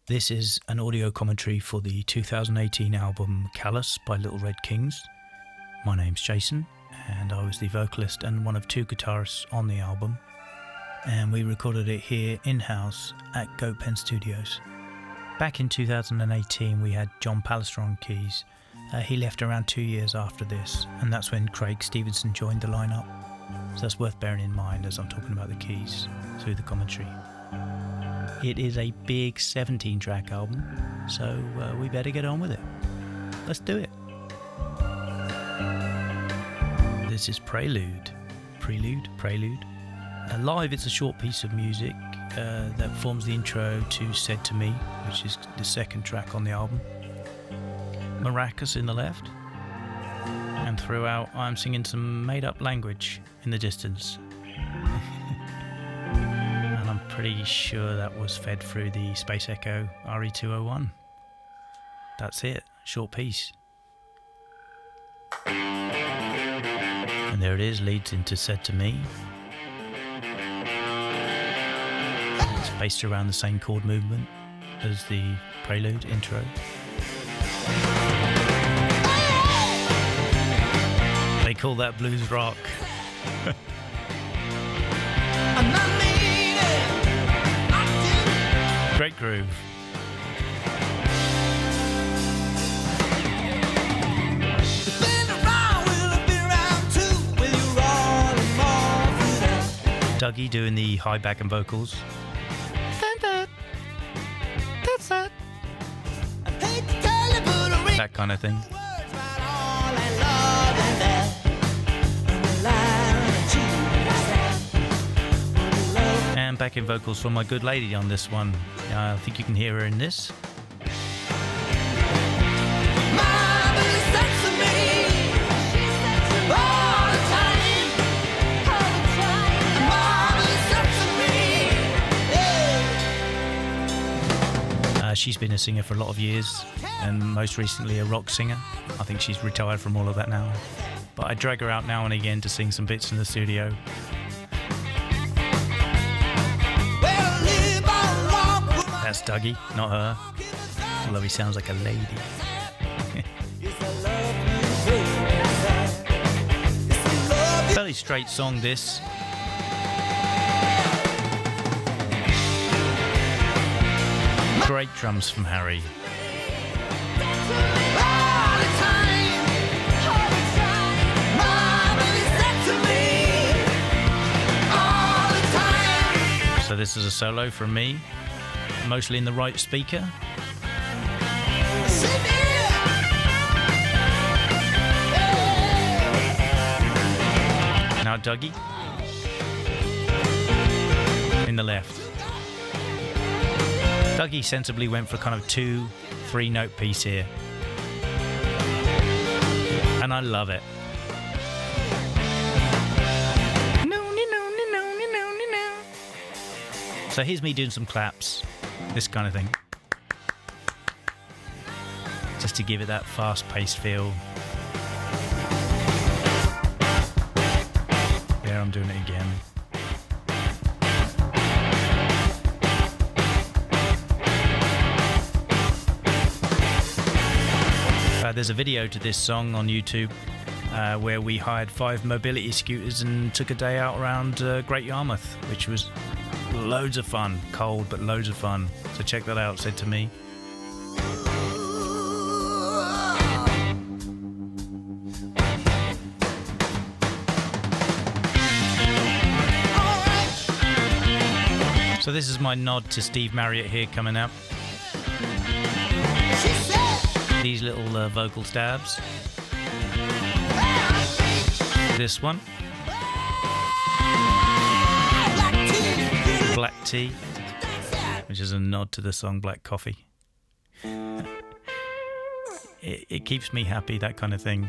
This is an audio commentary for the 2018 album CALLOUS by Little Red Kings. My name's Jason, and I was the vocalist and one of two guitarists on the album, and we recorded it here in-house at Goat Pen Studios. Back in 2018 we had John Pallister on keys. He left around 2 years after this, and that's when Craig Stevenson joined the lineup. So that's worth bearing in mind as I'm talking about the keys through the commentary. It is a big 17-track album, so we better get on with it. Let's do it. This is Prelude. Prelude. Live, it's a short piece of music that forms the intro to Said to Me, which is the second track on the album. Maracas in the left, and throughout I'm singing some made-up language in the distance. And I'm pretty sure that was fed through the Space Echo RE201. That's it, short piece. And there it is, leads into Said to Me. It's based around the same chord movement as the Prelude intro. They call that blues rock. Great groove. Dougie doing the high back and vocals. That kind of thing. And backing vocals from my good lady on this one. I think you can hear her in this. She's been a singer for a lot of years, and most recently a rock singer. I think she's retired from all of that now. But I drag her out now and again to sing some bits in the studio. That's Dougie, not her. Although he sounds like a lady. Fairly straight song, this. Great drums from Harry. So this is a solo from me, mostly in the right speaker. Now Dougie in the left. Dougie sensibly went for kind of 2-3 note piece here, and I love it. So here's me doing some claps, this kind of thing, just to give it that fast-paced feel. There, I'm doing it again. There's a video to this song on YouTube where we hired 5 mobility scooters and took a day out around Great Yarmouth, which was loads of fun. Cold, but loads of fun. So check that out, Said to Me. So this is my nod to Steve Marriott here coming up. These little vocal stabs. This one. Black Tea, which is a nod to the song Black Coffee. It keeps me happy, that kind of thing.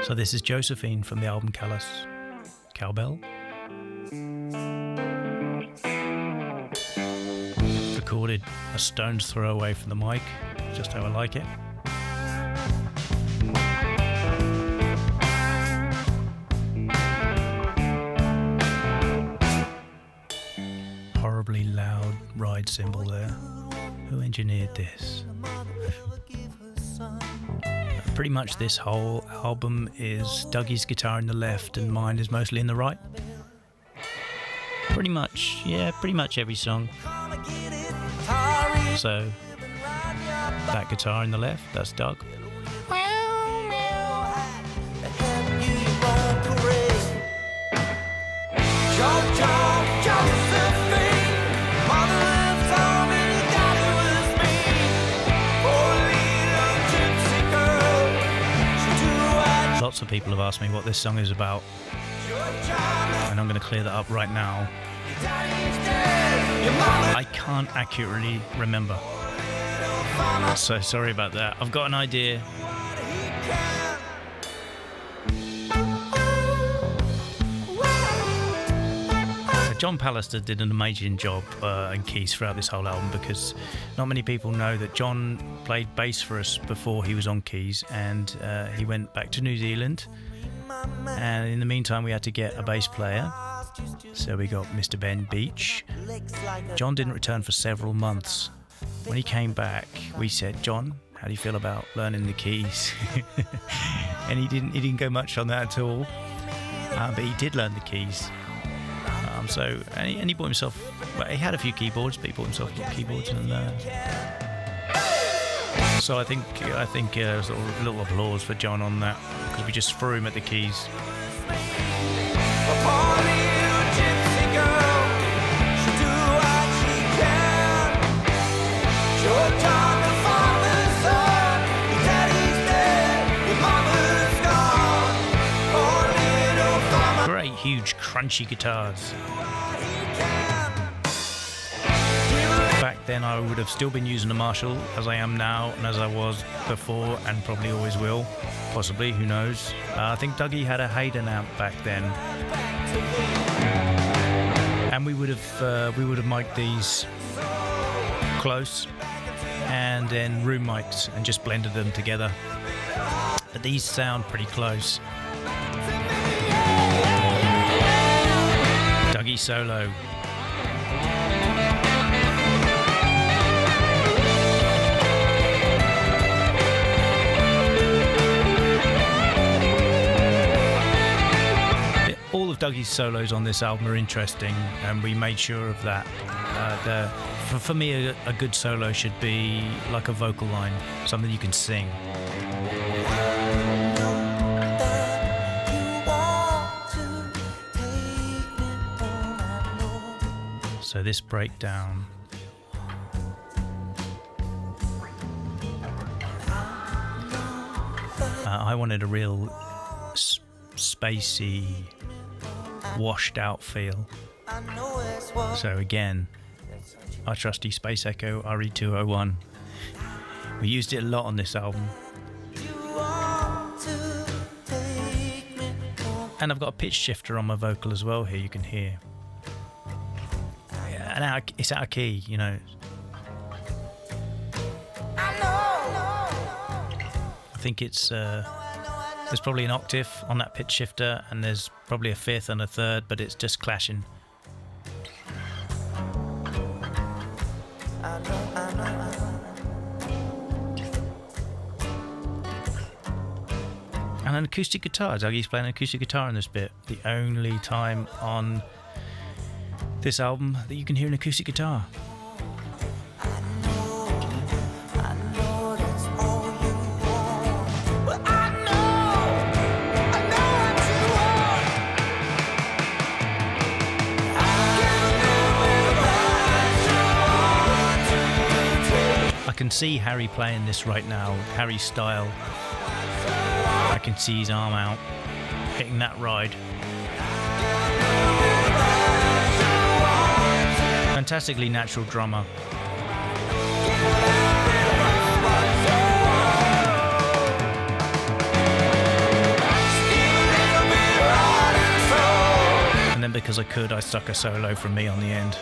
So this is Josephine from the album CALLOUS. Cowbell. Recorded a stone's throw away from the mic, just how I like it. Horribly loud ride cymbal there. Who engineered this? Pretty much this whole album is Dougie's guitar in the left and mine is mostly in the right. Pretty much, yeah, pretty much every song. So, that guitar in the left, that's Doug. Lots of people have asked me what this song is about, and I'm going to clear that up right now. I can't accurately remember, so sorry about that. I've got an idea. John Pallister did an amazing job in keys throughout this whole album, because not many people know that John played bass for us before he was on keys, and he went back to New Zealand, and in the meantime we had to get a bass player, so we got Mr. Ben Beach. John didn't return for several months. When he came back, we said, "John, how do you feel about learning the keys?" And he didn't go much on that at all, but he did learn the keys. So and he bought himself. Well, he had a few keyboards, but he bought himself keyboards, and so I think sort of a little applause for John on that, because we just threw him at the keys. Great, huge, crunchy guitars. Back then I would have still been using a Marshall as I am now, and as I was before, and probably always will, possibly, who knows. I think Dougie had a Hayden amp back then, and we would have mic'd these close and then room mics and just blended them together, but these sound pretty close. Dougie Solo. All of Dougie's solos on this album are interesting, and we made sure of that. For me, a good solo should be like a vocal line, something you can sing. So this breakdown, I wanted a real spacey, washed out feel. So again, our trusty Space Echo RE201. We used it a lot on this album. And I've got a pitch shifter on my vocal as well here, you can hear. And it's out of key, you know. I think it's there's probably an octave on that pitch shifter, and there's probably a fifth and a third, but it's just clashing. And an acoustic guitar. Dougie's playing an acoustic guitar in this bit. The only time on this album that you can hear an acoustic guitar. I can see Harry playing this right now, Harry's style. I can see his arm out, hitting that ride. Fantastically natural drummer. And then because I could, I stuck a solo from me on the end.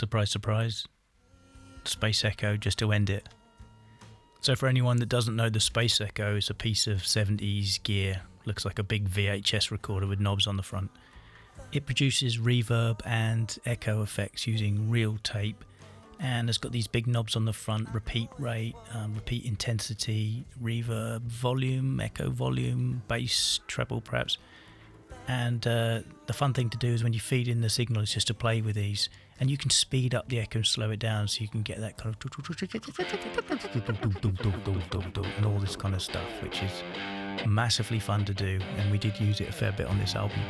Surprise, surprise. Space Echo just to end it. So for anyone that doesn't know, the Space Echo is a piece of 70s gear. Looks like a big VHS recorder with knobs on the front. It produces reverb and echo effects using real tape, and it's got these big knobs on the front: repeat rate, repeat intensity, reverb, volume, echo volume, bass, treble perhaps. And the fun thing to do is when you feed in the signal is just to play with these, and you can speed up the echo and slow it down so you can get that kind of and all this kind of stuff, which is massively fun to do, and we did use it a fair bit on this album.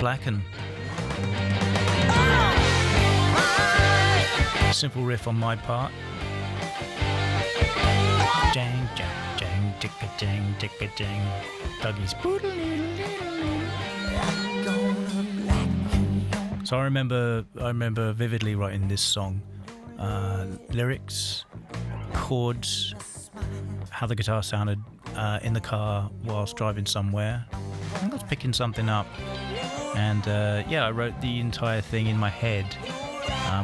Blacken. Simple riff on my part. Jang, jang, jang, ticka, jang, ticka, jang. Dougie's. So I remember vividly writing this song. Lyrics, chords, how the guitar sounded in the car whilst driving somewhere. I think I was picking something up, and I wrote the entire thing in my head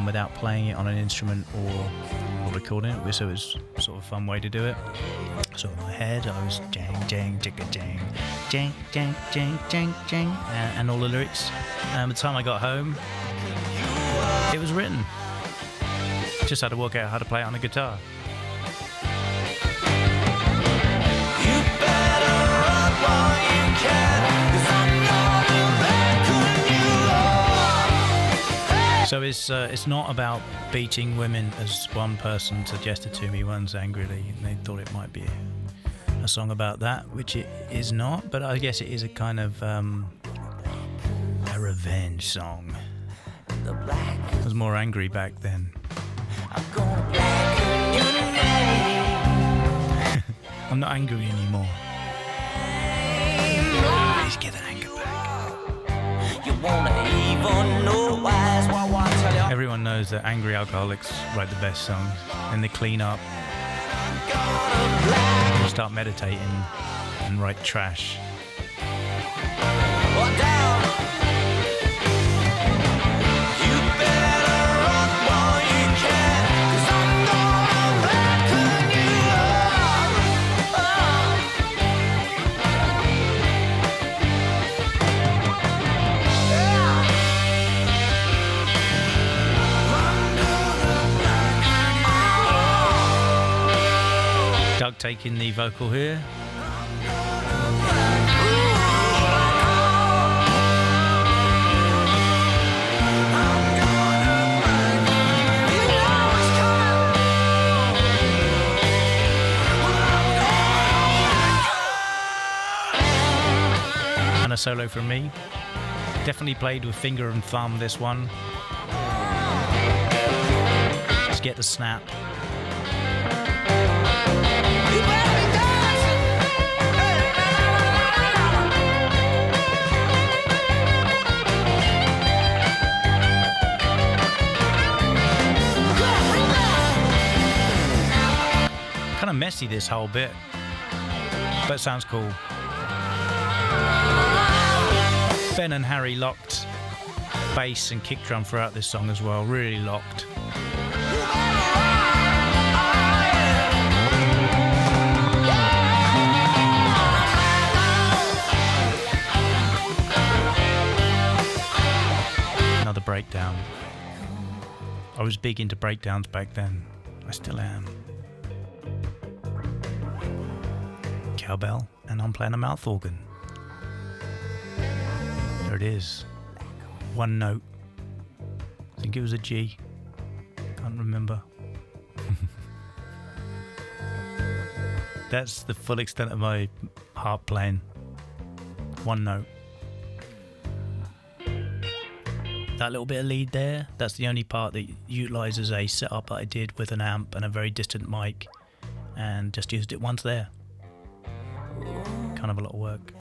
without playing it on an instrument or recording it, so it was sort of a fun way to do it. So in my head I was jang jang jigga jang jang jang jang jang jang and all the lyrics. By the time I got home, it was written. Just had to work out how to play it on the guitar. So it's not about beating women, as one person suggested to me once angrily, and they thought it might be a song about that, which it is not, but I guess it is a kind of a revenge song. I was more angry back then. I'm not angry anymore. Please get the anger back. Everyone knows that angry alcoholics write the best songs, and they clean up, start meditating, and write trash. Doug taking the vocal here. And a solo from me. Definitely played with finger and thumb this one. Just get the snap. Kind of messy, this whole bit, but it sounds cool. Ben and Harry locked bass and kick drum throughout this song as well, really locked. Another breakdown. I was big into breakdowns back then. I still am. Cowbell, and I'm playing a mouth organ. There it is. One note. I think it was a G. Can't remember. That's the full extent of my harp playing. One note. That little bit of lead there, that's the only part that utilises a setup that I did with an amp and a very distant mic, and just used it once there. Kind of a lot of work.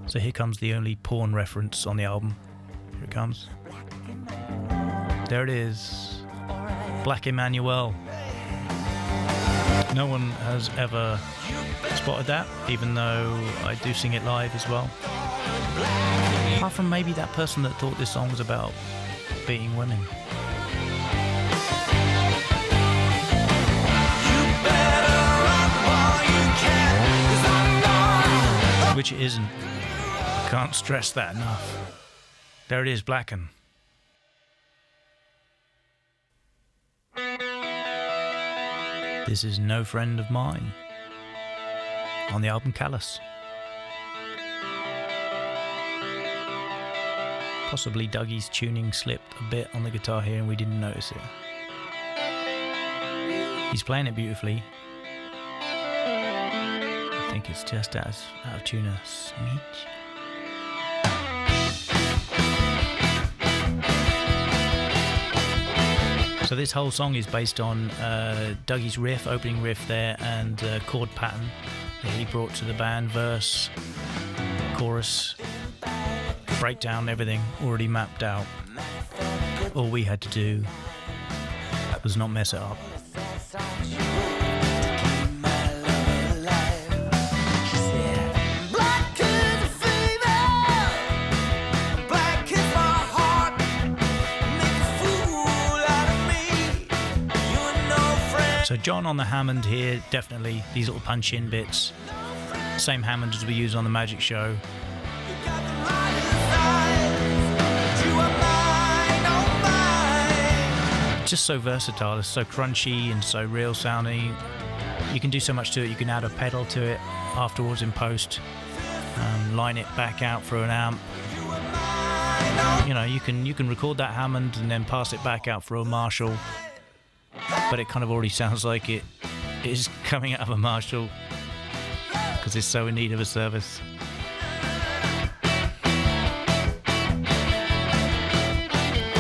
So here comes the only porn reference on the album. Here it comes. There it is. Black Emmanuel. No one has ever spotted that, even though I do sing it live as well. Apart from maybe that person that thought this song was about beating women. Which it isn't. I can't stress that enough. There it is, Blacken. This is No Friend of Mine on the album Callous. Possibly Dougie's tuning slipped a bit on the guitar here and we didn't notice it. He's playing it beautifully. I think it's just out of tune a smidge. So this whole song is based on Dougie's riff, opening riff there, and chord pattern that he brought to the band. Verse, chorus, breakdown, everything already mapped out. All we had to do was not mess it up. So John on the Hammond here, definitely these little punch-in bits. Same Hammond as we use on the Magic Show. Just so versatile, it's so crunchy and so real sounding. You can do so much to it. You can add a pedal to it afterwards in post, line it back out through an amp. You know, you can record that Hammond and then pass it back out for a Marshall. But it kind of already sounds like it is coming out of a Marshall because it's so in need of a service.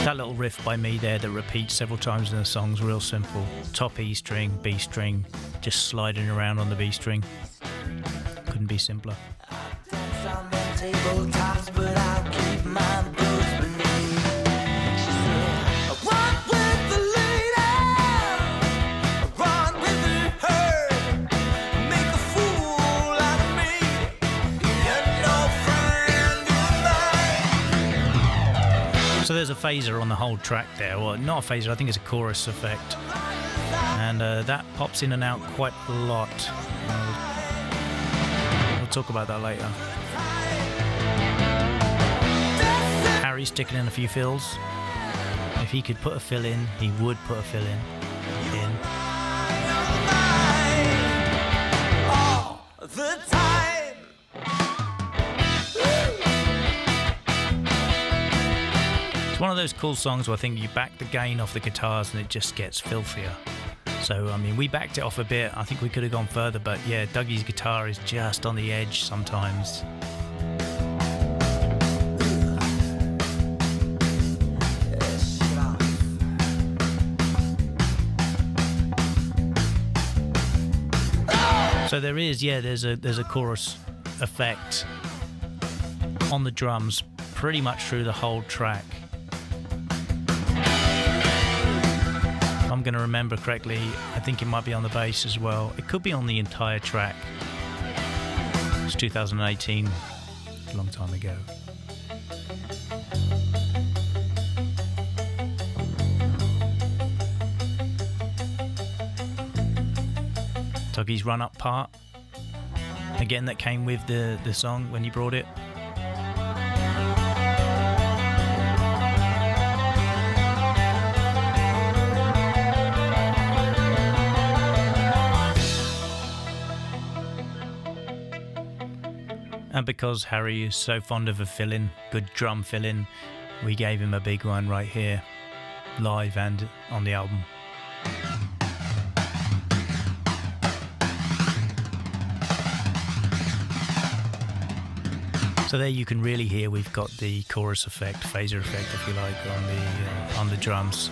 That little riff by me there that repeats several times in the song's real simple. Top E string, B string, just sliding around on the B string. Couldn't be simpler. So there's a phaser on the whole track there. Well, not a phaser, I think it's a chorus effect. And that pops in and out quite a lot. We'll talk about that later. Harry's sticking in a few fills. If he could put a fill in, he would put a fill in. The time. One of those cool songs where I think you back the gain off the guitars and it just gets filthier. So, I mean, we backed it off a bit. I think we could have gone further, but yeah, Dougie's guitar is just on the edge sometimes. So there is, yeah, there's a chorus effect on the drums pretty much through the whole track. I'm going to remember correctly, I think it might be on the bass as well. It could be on the entire track. It's 2018, a long time ago. Dougie's run-up part, again, that came with the song when you brought it. And because Harry is so fond of a fill-in, good drum fill-in, we gave him a big one right here, live and on the album. So there you can really hear we've got the chorus effect, phaser effect if you like, on the drums.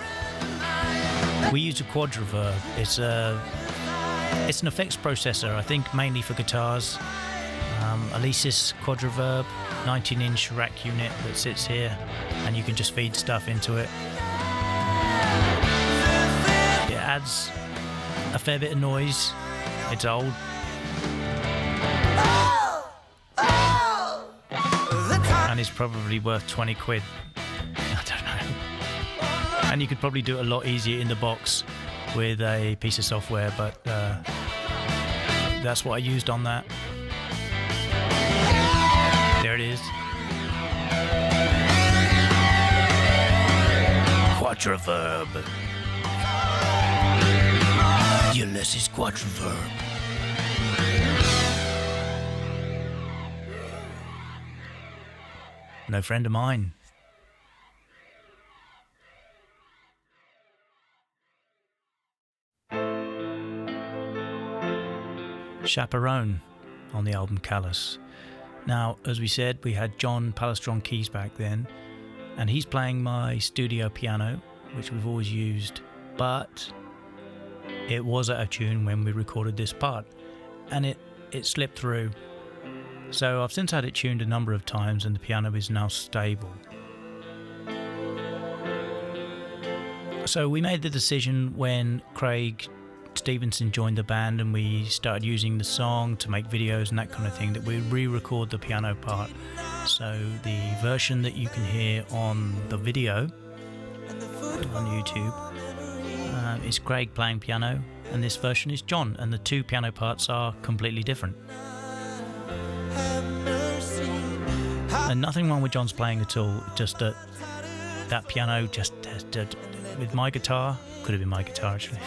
We use a quad reverb. It's an effects processor, I think mainly for guitars. Alesis quad reverb, 19-inch rack unit that sits here, and you can just feed stuff into it. It adds a fair bit of noise. It's old. And it's probably worth 20 quid. I don't know. And you could probably do it a lot easier in the box with a piece of software, but that's what I used on that. There it is. Quadriverb. Ulysses Quadriverb. No friend of mine. Chaperone on the album Callous. Now, as we said, we had John Palestron keys back then, and he's playing my studio piano, which we've always used, but it was out of tune when we recorded this part, and it slipped through. So I've since had it tuned a number of times, and the piano is now stable. So we made the decision when Craig Stevenson joined the band and we started using the song to make videos and that kind of thing, that we re-record the piano part. So the version that you can hear on the video on YouTube is Craig playing piano, and this version is John, and the two piano parts are completely different. And nothing wrong with John's playing at all, just that piano just with my guitar, could have been my guitar actually.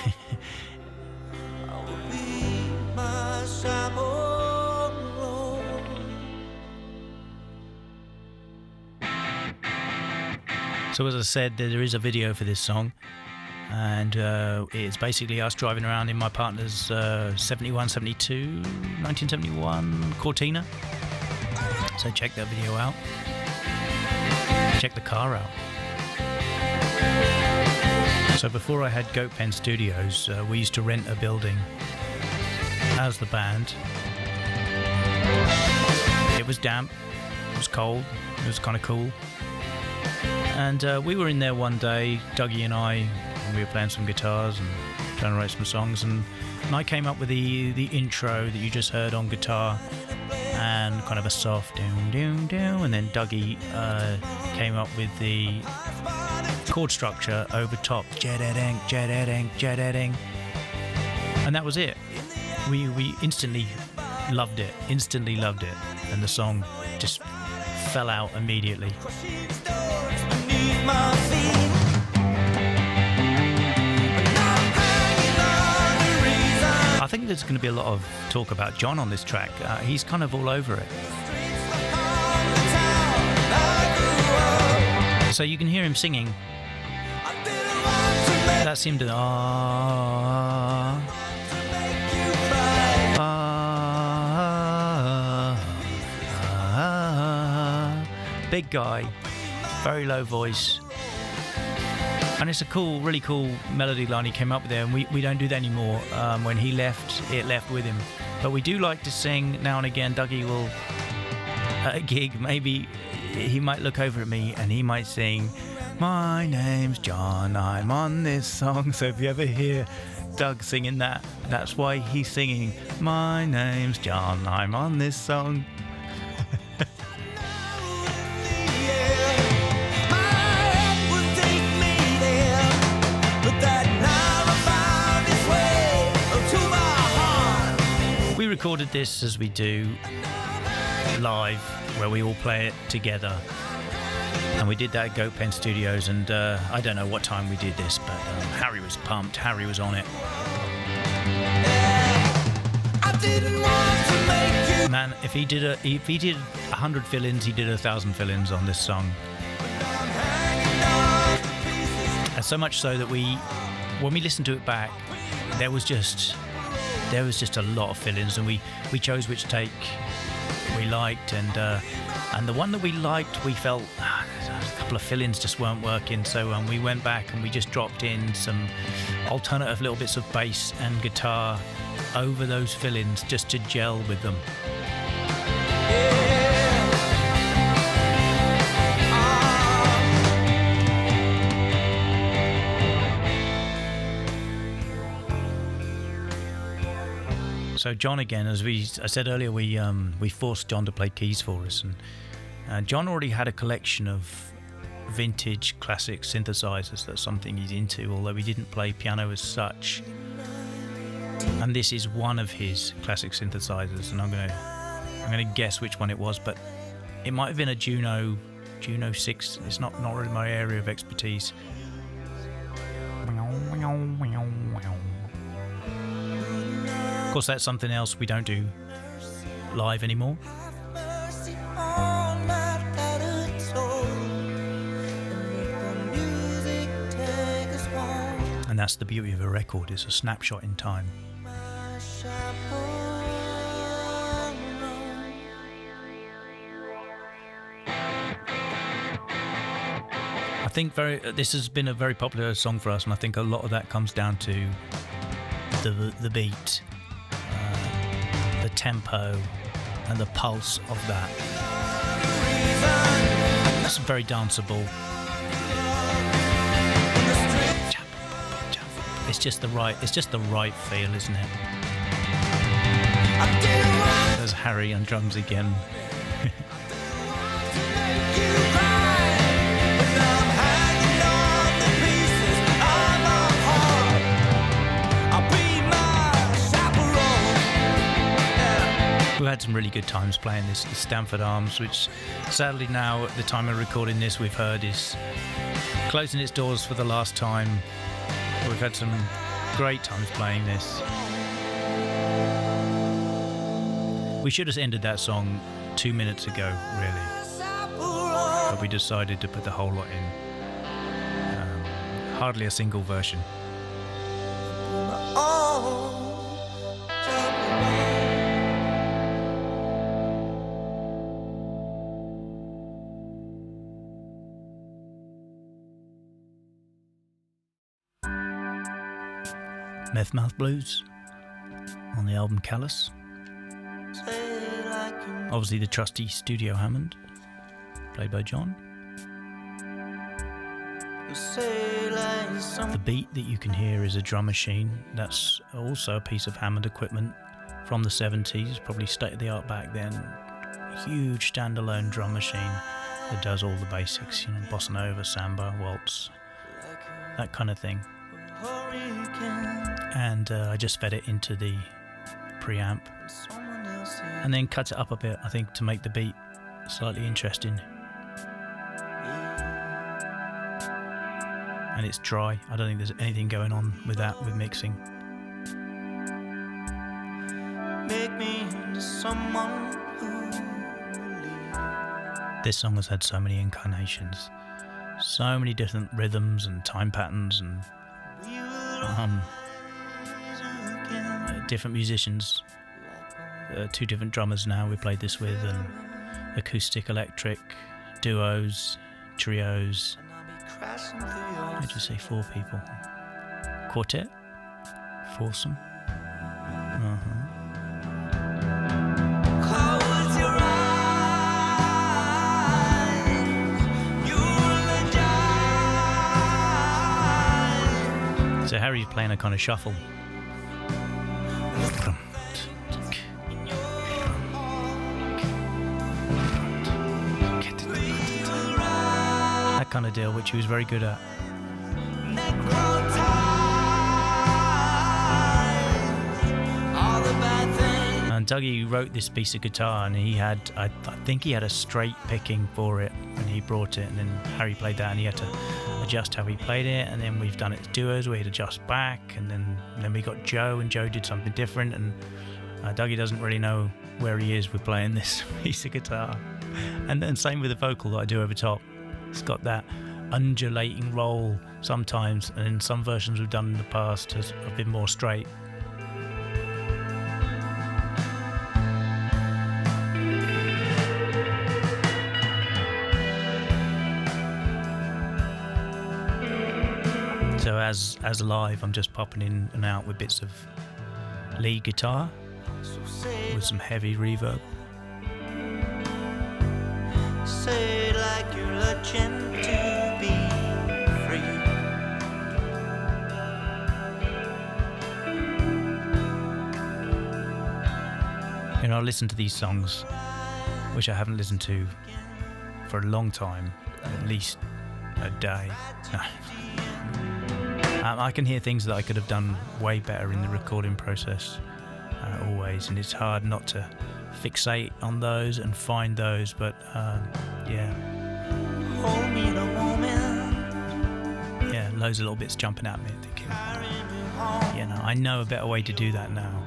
So as I said, there is a video for this song, and it's basically us driving around in my partner's 1971 Cortina. So check that video out. Check the car out. So before I had Goat Pen Studios, we used to rent a building as the band. It was damp, it was cold, it was kind of cool. And we were in there one day, Dougie and I, and we were playing some guitars and trying to write some songs, and I came up with the intro that you just heard on guitar, and kind of a soft doom doom doom, and then Dougie came up with the chord structure over top, jededeng, jededeng, jededeng, and that was it. We instantly loved it, and the song just fell out immediately. I think there's going to be a lot of talk about John on this track. He's kind of all over it. So you can hear him singing. That seemed to big guy, very low voice, and it's a cool, really cool melody line he came up with there, and we don't do that anymore. When he left, it left with him, but we do like to sing now and again. Dougie will, at a gig, maybe he might look over at me and he might sing, "My name's John, I'm on this song." So if you ever hear Doug singing that, that's why he's singing, "My name's John, I'm on this song." We recorded this as we do live, where we all play it together, and we did that at Goat Pen Studios, and I don't know what time we did this, but Harry was pumped, Harry was on it. Man, if he did 100 fill-ins, he did 1,000 fill-ins on this song. And so much so that when we listened to it back, there was just a lot of fill-ins, and we chose which take we liked, and the one that we liked, we felt a couple of fill-ins just weren't working, so we went back and we just dropped in some alternative little bits of bass and guitar over those fill-ins just to gel with them. So John again, as I said earlier, we forced John to play keys for us, and John already had a collection of vintage classic synthesizers. That's something he's into, although he didn't play piano as such. And this is one of his classic synthesizers, and I'm gonna guess which one it was, but it might have been a Juno 6. It's not really my area of expertise. Of course, that's something else we don't do live anymore. And that's the beauty of a record, it's a snapshot in time. I think this has been a very popular song for us, and I think a lot of that comes down to the beat, the tempo, and the pulse of that. It's very danceable. It's just the right feel, isn't it? There's Harry on drums again. We've had some really good times playing this at Stamford Arms, which sadly now, at the time of recording this, we've heard is closing its doors for the last time. We've had some great times playing this. We should have ended that song 2 minutes ago, really. But we decided to put the whole lot in. Hardly a single version. Meth Mouth Blues on the album Callous. Obviously the trusty Studio Hammond, played by John. The beat that you can hear is a drum machine. That's also a piece of Hammond equipment from the 70s, probably state-of-the-art back then. Huge standalone drum machine that does all the basics, bossa nova, samba, waltz, that kind of thing. And I just fed it into the preamp and then cut it up a bit, I think, to make the beat slightly interesting. And it's dry. I don't think there's anything going on with that, with mixing. This song has had so many incarnations, so many different rhythms and time patterns, and different musicians, 2 different drummers now we played this with, and acoustic, electric, duos, trios. How'd you say 4 people? Quartet? Foursome? So Harry's playing a kind of shuffle. That kind of deal, which he was very good at. And Dougie wrote this piece of guitar, and he had, I think he had a straight picking for it when he brought it, and then Harry played that, and he had to adjust how he played it, and then we've done it as duos where he'd adjust back, and then we got Joe, and Joe did something different, and Dougie doesn't really know where he is with playing this piece of guitar. And then same with the vocal that I do over top. It's got that undulating roll sometimes, and in some versions we've done in the past have been more straight. So as live, I'm just popping in and out with bits of lead guitar with some heavy reverb. Say like you're looking to be free. I listen to these songs, which I haven't listened to for a long time, at least a day. I can hear things that I could have done way better in the recording process, always, and it's hard not to fixate on those and find those, but yeah. Hold me in a moment. Yeah, loads of little bits jumping at me, thinking, you know, I know a better way to do that now.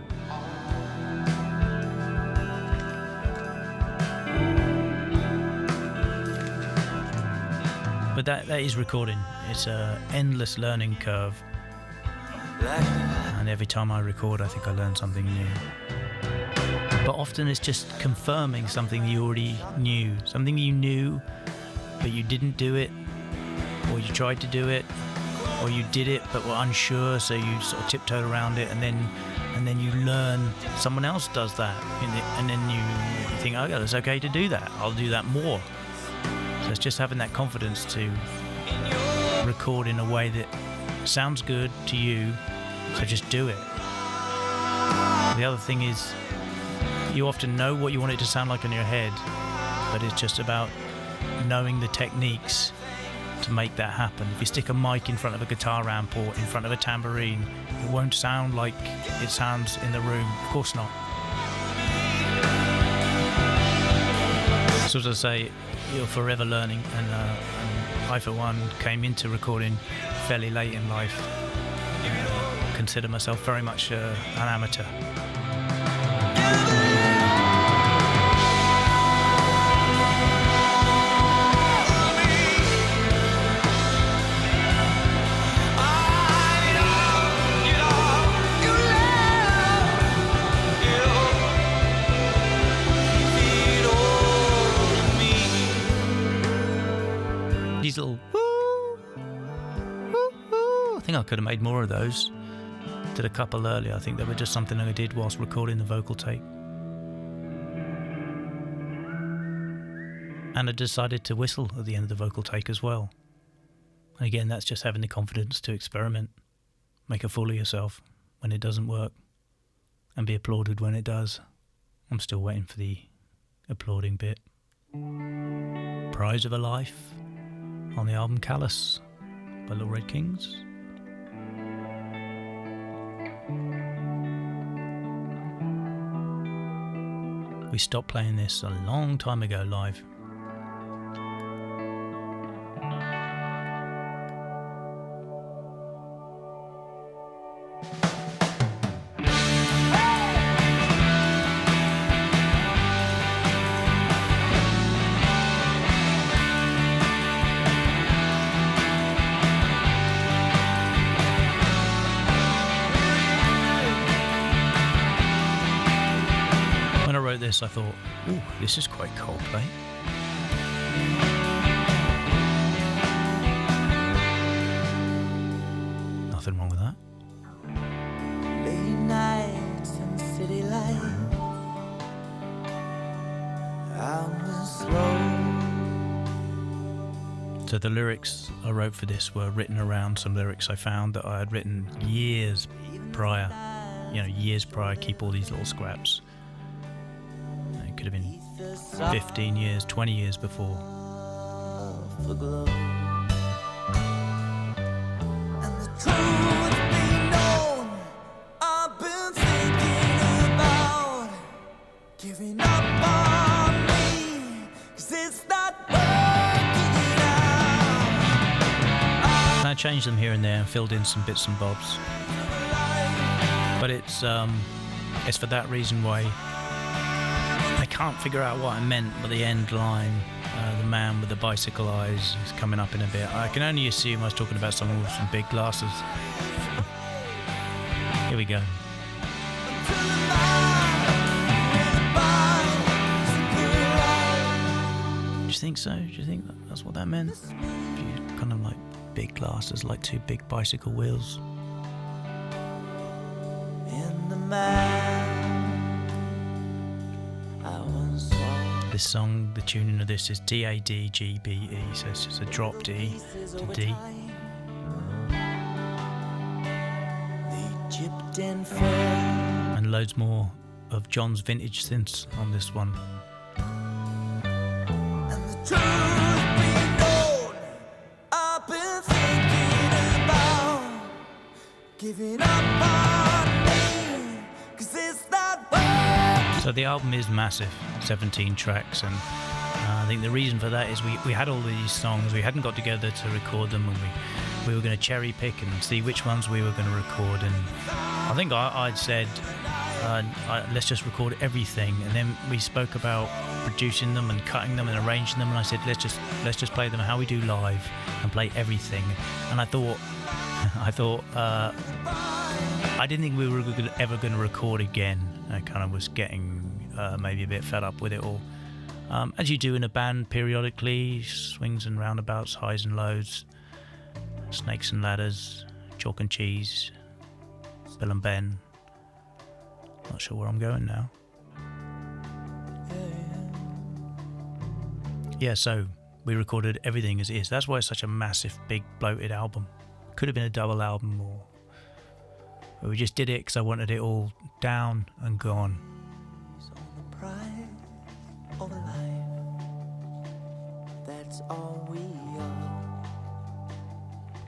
But that is recording. It's an endless learning curve. And every time I record, I think I learn something new. But often it's just confirming something you already knew. Something you knew, but you didn't do it, or you tried to do it, or you did it but were unsure, so you sort of tiptoed around it, and then you learn someone else does that, and then you think, oh yeah, it's okay to do that. I'll do that more. So it's just having that confidence to record in a way that sounds good to you, so just do it. The other thing is, you often know what you want it to sound like in your head, but it's just about knowing the techniques to make that happen. If you stick a mic in front of a guitar amp or in front of a tambourine, it won't sound like it sounds in the room. Of course not. So as I say, you're forever learning, and I for one came into recording fairly late in life. Consider myself very much an amateur. These little woo, woo, woo. I think I could have made more of those. Did a couple earlier. I think they were just something I did whilst recording the vocal tape. And I decided to whistle at the end of the vocal take as well. And again, that's just having the confidence to experiment, make a fool of yourself when it doesn't work, and be applauded when it does. I'm still waiting for the applauding bit. Prize of a Life on the album Callous by Little Red Kings. We stopped playing this a long time ago live. This, I thought, ooh, this is quite Coldplay. Nothing wrong with that. Late nights and city lights, I'm slow. So the lyrics I wrote for this were written around some lyrics I found that I had written years prior. Years prior. Keep all these little scraps. Could have been 15 years, 20 years before. And the truth be known, I've been thinking about giving up on me, 'cause it's not working out. I changed them here and there and filled in some bits and bobs. But it's for that reason why I can't figure out what I meant by the end line. The man with the bicycle eyes is coming up in a bit. I can only assume I was talking about someone with some big glasses. Here we go. Do you think so? Do you think that's what that meant? If you kind of like big glasses, like two big bicycle wheels. In the man. This song, the tuning of this is D-A-D-G-B-E, so it's just a drop D to D. And loads more of John's vintage synths on this one. And the giving up on me, 'cause it's not worth. So the album is massive, 17 tracks, and I think the reason for that is we had all these songs, we hadn't got together to record them, and we were going to cherry pick and see which ones we were going to record, and I think I'd said let's just record everything, and then we spoke about producing them and cutting them and arranging them, and I said let's just play them how we do live and play everything. And I thought I didn't think we were ever going to record again. I kind of was getting maybe a bit fed up with it all, as you do in a band periodically. Swings and roundabouts, highs and lows, snakes and ladders, chalk and cheese, Bill and Ben. Not sure where I'm going now. Yeah, so we recorded everything as it is. That's why it's such a massive, big, bloated album. Could have been a double album, but we just did it because I wanted it all down and gone. So the price of life, that's all we are.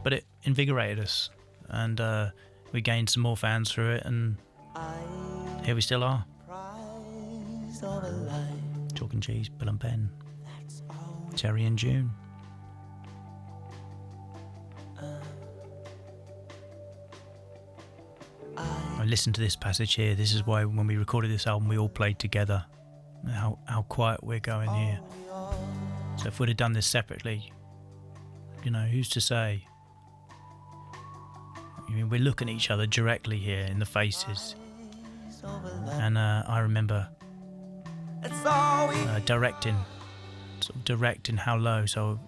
But it invigorated us, and we gained some more fans through it, and here we still are. Price of a life, Chalk and cheese, Bill and Ben, that's all we Terry and June. I listened to this passage here. This is why when we recorded this album we all played together. How quiet we're going here. So if we'd have done this separately, you know, who's to say? I mean, we're looking at each other directly here in the faces. And I remember directing how low, so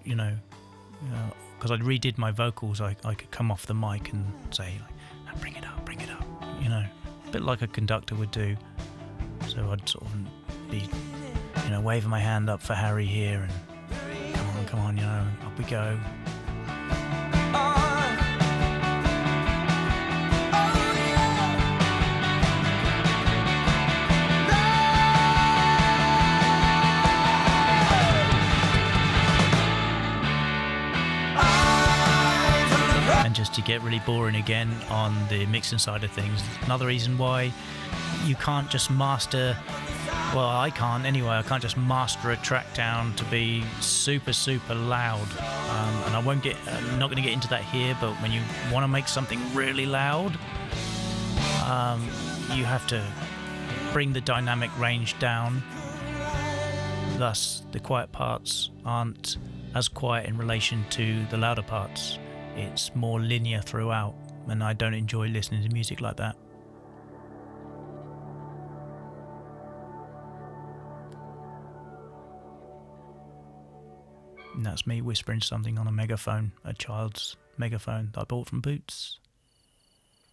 because I redid my vocals, I could come off the mic and say, "Now bring it up," a bit like a conductor would do. So I'd sort of be, waving my hand up for Harry here, and come on, up we go. Just to get really boring again on the mixing side of things, another reason why you can't just master, well, I can't anyway, I can't just master a track down to be super loud, and I'm not going to get into that here, but when you want to make something really loud, you have to bring the dynamic range down, thus the quiet parts aren't as quiet in relation to the louder parts. It's more linear throughout, and I don't enjoy listening to music like that. And that's me whispering something on a megaphone, a child's megaphone that I bought from Boots.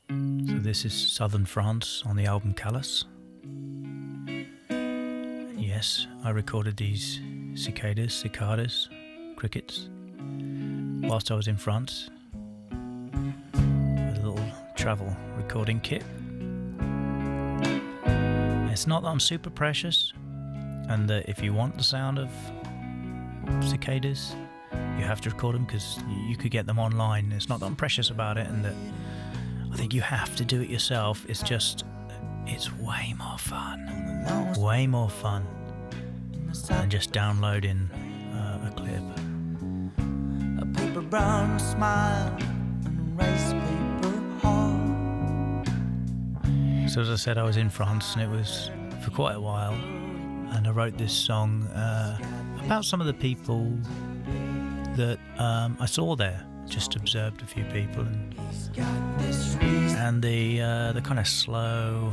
So this is Southern France on the album CALLOUS. Yes, I recorded these cicadas, crickets, whilst I was in France with a little travel recording kit. It's not that I'm super precious, and that if you want the sound of cicadas, you have to record them, because you could get them online. It's not that I'm precious about it, and that I think you have to do it yourself. It's just, it's way more fun than just downloading a clip. Paper brown smile and rice paper heart. So as I said, I was in France, and it was for quite a while, and I wrote this song about some of the people that I saw there. Just observed a few people, and the kind of slow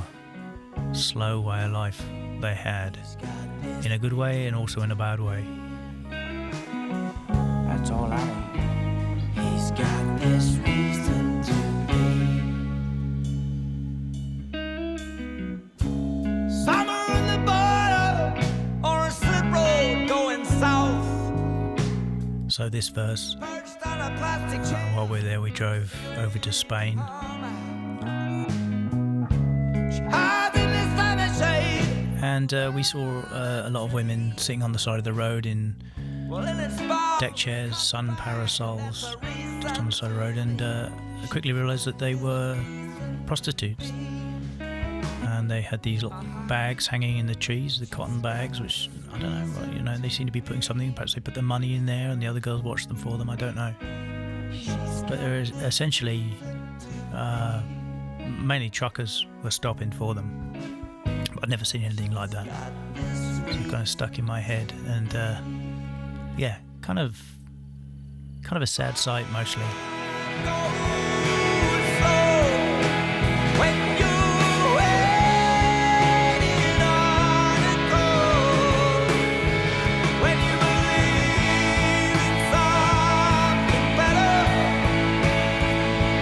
way of life they had, in a good way and also in a bad way. That's all I know. He's got this reason to be. Summer in the border, or a slip road going south. So this verse, Perched on a plastic chair. while we're there, we drove over to Spain. She hides in this sunny shade. And we saw a lot of women sitting on the side of the road in deck chairs, sun parasols, just on the side of the road, and I quickly realised that they were prostitutes. And they had these little bags hanging in the trees, the cotton bags, which, I don't know, they seem to be putting something, perhaps they put their money in there and the other girls watched them for them, I don't know. But there is essentially, mainly truckers were stopping for them. But I'd never seen anything like that. So it kind of stuck in my head, and yeah, kind of a sad sight mostly.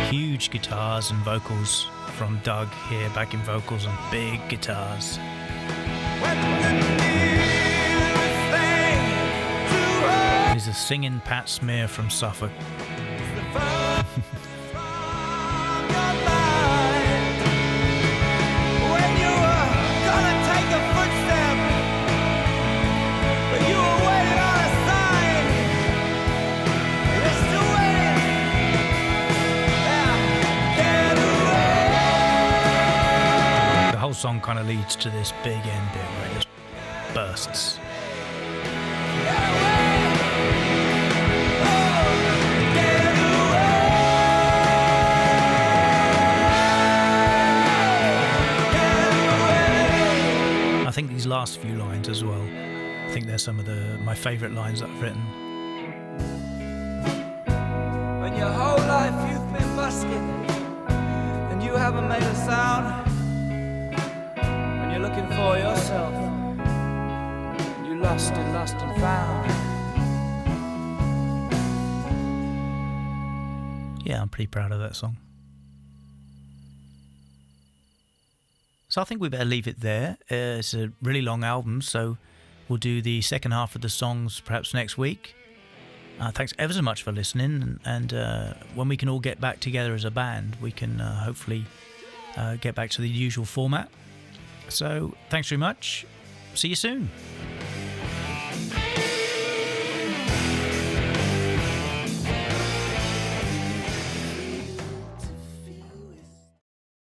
Huge guitars and vocals from Doug here, backing vocals and big guitars. He's a singing Pat Smear from Suffolk. The whole song kind of leads to this big end bit where it just bursts. I think these last few lines as well, I think they're some of my favourite lines that I've written. When your whole life you've been busking and you haven't made a sound, when you're looking for yourself and you lost and found. Yeah, I'm pretty proud of that song. So I think we better leave it there. It's a really long album, so we'll do the second half of the songs perhaps next week. Thanks ever so much for listening, and when we can all get back together as a band, we can hopefully get back to the usual format. So thanks very much. See you soon.